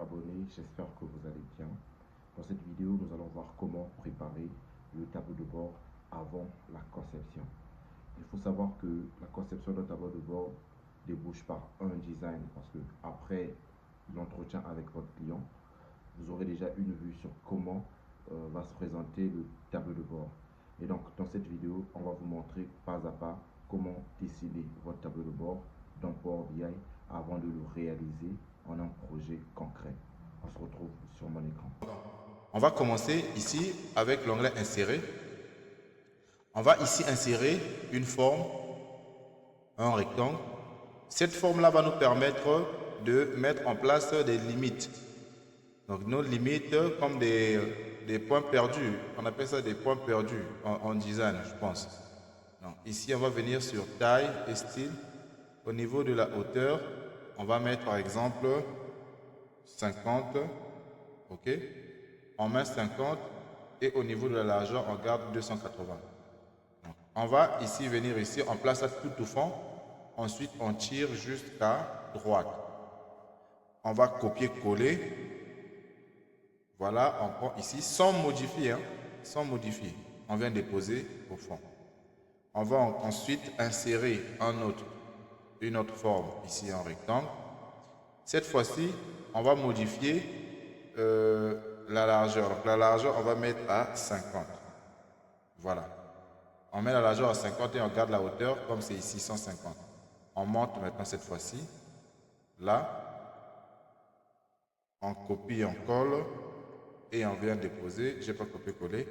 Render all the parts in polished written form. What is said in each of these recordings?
abonnés, j'espère que vous allez bien. Dans cette vidéo, nous allons voir comment préparer le tableau de bord avant la conception. Il faut savoir que la conception d'un tableau de bord débouche par un design parce que après l'entretien avec votre client, vous aurez déjà une vue sur comment va se présenter le tableau de bord. Et donc, dans cette vidéo, on va vous montrer pas à pas comment dessiner votre tableau de bord dans Power BI avant de le réaliser en un projet concret. On se retrouve sur mon écran. On va commencer ici avec l'onglet Insérer. On va ici insérer une forme, un rectangle. Cette forme-là va nous permettre de mettre en place des limites. Donc nos limites comme des points perdus. On appelle ça des points perdus en design, je pense. Donc, ici, on va venir sur taille et style. Au niveau de la hauteur, on va mettre par exemple 50. OK. On met 50 et au niveau de la largeur, on garde 280. Donc, on va ici venir ici, on place ça tout au fond. Ensuite, on tire jusqu'à droite. On va copier-coller. Voilà, on prend ici sans modifier, sans modifier. On vient déposer au fond. On va ensuite insérer une autre forme ici en rectangle. Cette fois-ci, on va modifier la largeur. Donc la largeur, on va mettre à 50. Voilà. On met la largeur à 50 et on garde la hauteur comme c'est ici 150. On monte maintenant cette fois-ci. Là, on copie, on colle et on vient déposer. Je n'ai pas copié-collé.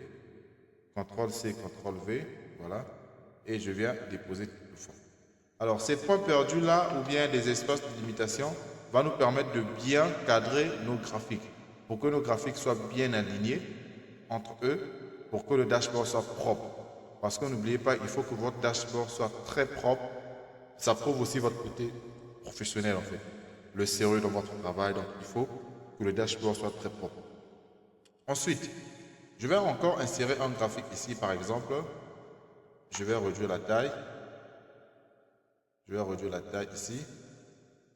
CTRL-C, CTRL-V. Voilà. Et je viens déposer tout le fond. Alors, ces points perdus là, ou bien des espaces de limitation, va nous permettre de bien cadrer nos graphiques, pour que nos graphiques soient bien alignés entre eux, pour que le dashboard soit propre. Parce que n'oubliez pas, il faut que votre dashboard soit très propre. Ça prouve aussi votre côté professionnel en fait, le sérieux dans votre travail. Donc, il faut que le dashboard soit très propre. Ensuite, je vais encore insérer un graphique ici, par exemple. Je vais réduire la taille. Je vais réduire la taille ici.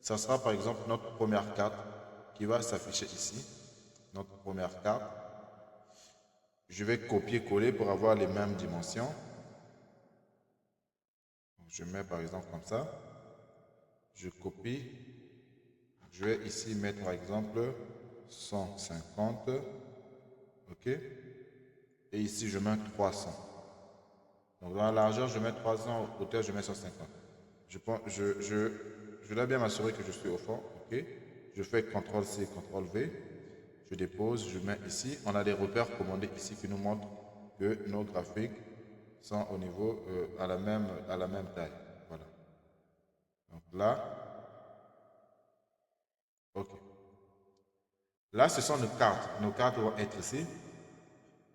Ça sera par exemple notre première carte qui va s'afficher ici. Notre première carte. Je vais copier-coller pour avoir les mêmes dimensions. Je mets par exemple comme ça. Je copie. Je vais ici mettre par exemple 150. OK. Et ici je mets 300. Donc dans la largeur je mets 300, hauteur je mets 150. Je dois bien m'assurer que je suis au fond. OK. Je fais CTRL-C, CTRL-V. Je dépose, je mets ici. On a des repères commandés ici qui nous montrent que nos graphiques sont au niveau à la même taille. Voilà. Donc là, OK. Là, ce sont nos cartes. Nos cartes vont être ici.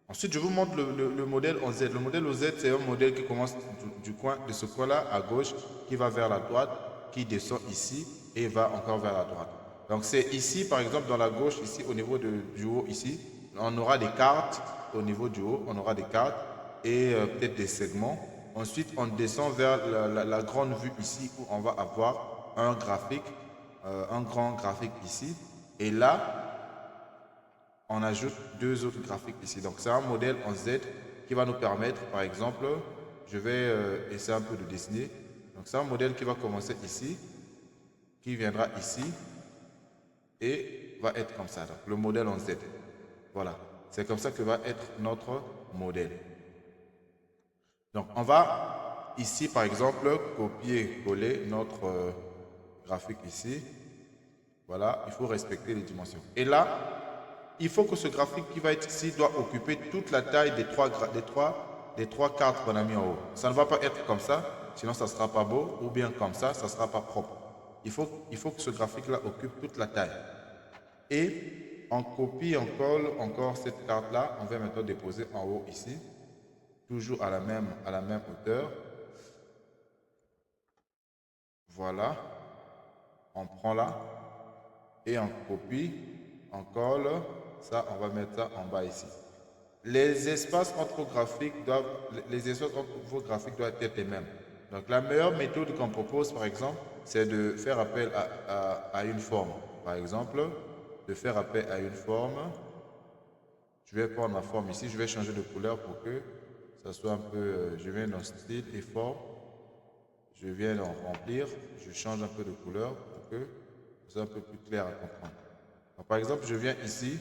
Ensuite, je vous montre le modèle OZ. Le modèle OZ, c'est un modèle qui commence de ce coin-là à gauche, qui va vers la droite, qui descend ici et va encore vers la droite. Donc, c'est ici, par exemple, dans la gauche, ici, au niveau du haut, ici, on aura des cartes. Au niveau du haut, on aura des cartes et peut-être des segments. Ensuite, on descend vers la grande vue ici, où on va avoir un graphique, un grand graphique ici. Et là, on ajoute deux autres graphiques ici. Donc, c'est un modèle en Z qui va nous permettre, par exemple, je vais essayer un peu de dessiner. Donc, c'est un modèle qui va commencer ici, qui viendra ici et va être comme ça. Donc, le modèle en Z. Voilà. C'est comme ça que va être notre modèle. Donc, on va ici, par exemple, copier-coller notre graphique ici. Voilà. Il faut respecter les dimensions. Et là, il faut que ce graphique qui va être ici doit occuper toute la taille des trois cartes qu'on a mis en haut. Ça ne va pas être comme ça, sinon ça ne sera pas beau, ou bien comme ça ne sera pas propre. Il faut que ce graphique-là occupe toute la taille. Et on copie, on colle encore cette carte-là. On va maintenant déposer en haut ici, toujours à la même hauteur. Voilà. On prend là et on copie, on colle. Ça, on va mettre ça en bas ici. Les espaces entre vos graphiques doivent être les mêmes. Donc, la meilleure méthode qu'on propose, par exemple, c'est de faire appel à une forme. Par exemple, de faire appel à une forme. Je vais prendre ma forme ici, je vais changer de couleur pour que ça soit un peu... je viens dans style et forme. Je viens en remplir, je change un peu de couleur pour que ce soit un peu plus clair à comprendre. Donc, par exemple, je viens ici,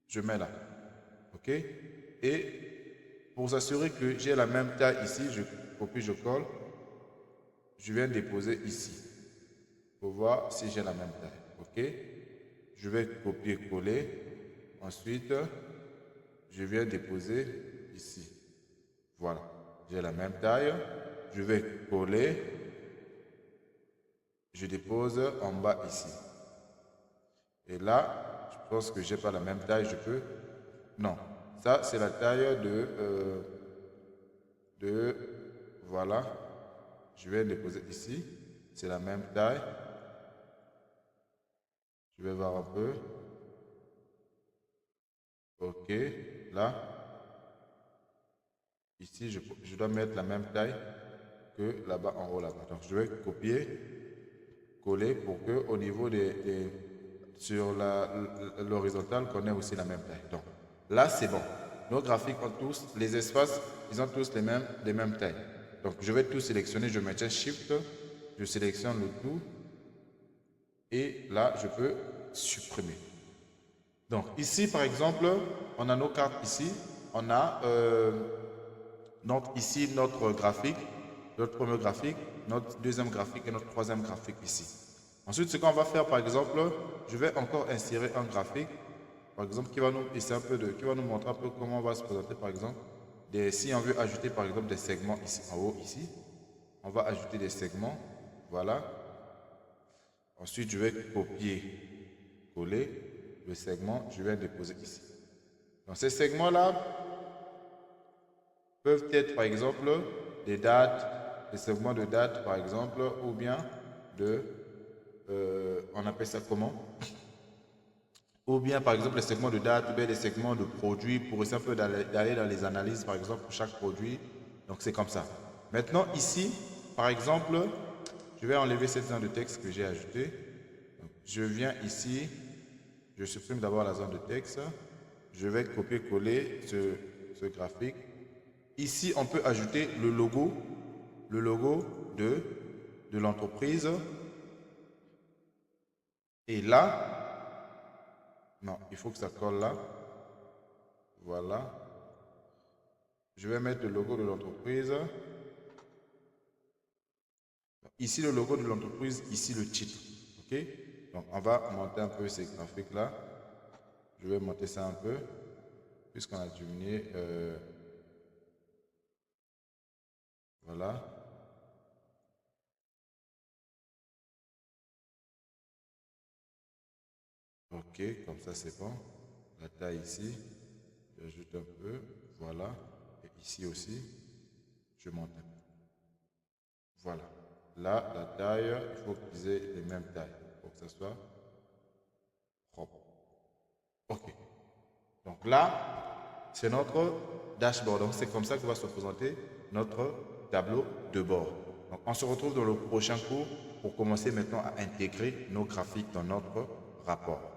je mets là. OK? Et pour s'assurer que j'ai la même taille ici, je copie, je colle. Je viens déposer ici pour voir si j'ai la même taille. OK? Je vais copier-coller. Ensuite, je viens déposer ici. Voilà. J'ai la même taille. Je vais coller. Je dépose en bas ici. Et là, je pense que je n'ai pas la même taille. Je peux... Non. Ça, c'est la taille voilà. Je vais déposer ici. C'est la même taille. Je vais voir un peu. OK. Là. Ici, je dois mettre la même taille que là-bas, en haut, là-bas. Donc, je vais copier, coller pour que au niveau sur l'horizontale, qu'on ait aussi la même taille. Donc, là, c'est bon. Nos graphiques ont tous, les espaces, ils ont tous les mêmes tailles. Donc, je vais tout sélectionner. Je maintiens Shift, je sélectionne le tout. Et là, je peux supprimer. Donc, ici, par exemple, on a nos cartes ici. On a ici notre graphique, notre premier graphique, notre deuxième graphique et notre troisième graphique ici. Ensuite, ce qu'on va faire, par exemple, je vais encore insérer un graphique, par exemple, qui va nous montrer un peu comment on va se présenter, par exemple, si on veut ajouter, par exemple, des segments ici, en haut, ici, on va ajouter des segments, voilà. Ensuite, je vais copier, coller le segment, je vais déposer ici. Donc, ces segments-là peuvent être, par exemple, des dates, des segments de dates, par exemple, ou bien on appelle ça comment? Ou bien, par exemple, les segments de date, ou bien des segments de produits, pour essayer un peu d'aller dans les analyses, par exemple, pour chaque produit. Donc, c'est comme ça. Maintenant, ici, par exemple, je vais enlever cette zone de texte que j'ai ajoutée. Je viens ici, je supprime d'abord la zone de texte. Je vais copier-coller ce graphique. Ici, on peut ajouter le logo de l'entreprise. Et là, non, il faut que ça colle là. Voilà. Je vais mettre le logo de l'entreprise. Ici, le logo de l'entreprise, ici, le titre. OK? Donc, on va monter un peu ces graphiques-là. Je vais monter ça un peu, puisqu'on a diminué. Voilà. OK, comme ça, c'est bon. La taille ici, j'ajoute un peu. Voilà. Et ici aussi, je monte un peu. Voilà. Là, la taille, il faut qu'ils aient les mêmes tailles pour que ça soit propre. OK. Donc là, c'est notre dashboard. Donc c'est comme ça que va se présenter notre tableau de bord. Donc on se retrouve dans le prochain cours pour commencer maintenant à intégrer nos graphiques dans notre rapport.